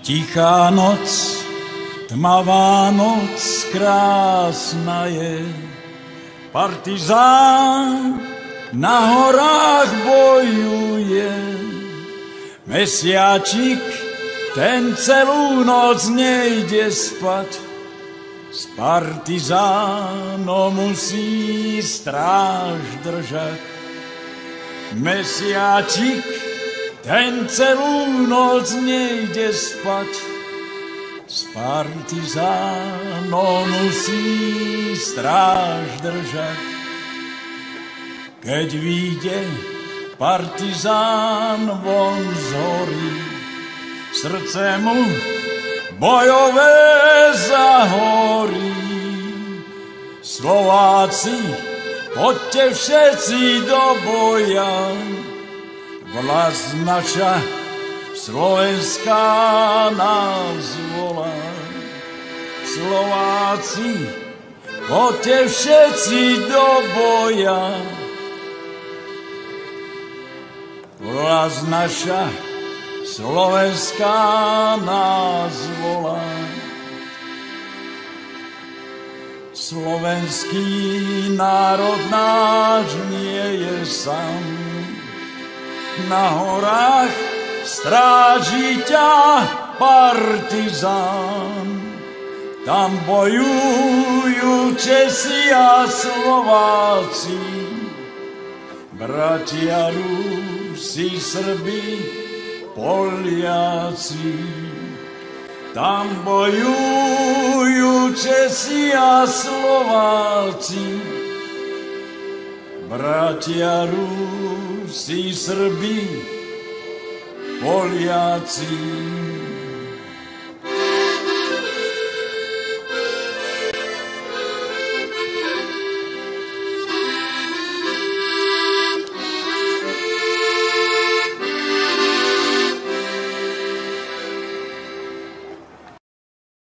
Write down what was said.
Tichá noc, tmavá noc, krásna je. Partizán na horách bojuje. Mesiačik, ten celú noc nejde spať. S partizánom musí stráž držať. Mesiačik, ten celú noc nejde spať. S partizánom musí stráž držať. Keď vyjde partizán von z hory, srdce mu bojové zahorí. Slováci, poďte všetci do boja, vlast naša slovenská nás volá. Slováci, poďte všetci do boja, vlast naša slovenská nás volá. Slovenský národ náš nie je sám, na horách stráži ťa partizán. Tam bojujú Česi a Slováci, bratia Rusi, Srbi, Poliaci. Tam bojujú Česi a Slováci, bratia Rusi, Srbi, Poliaci.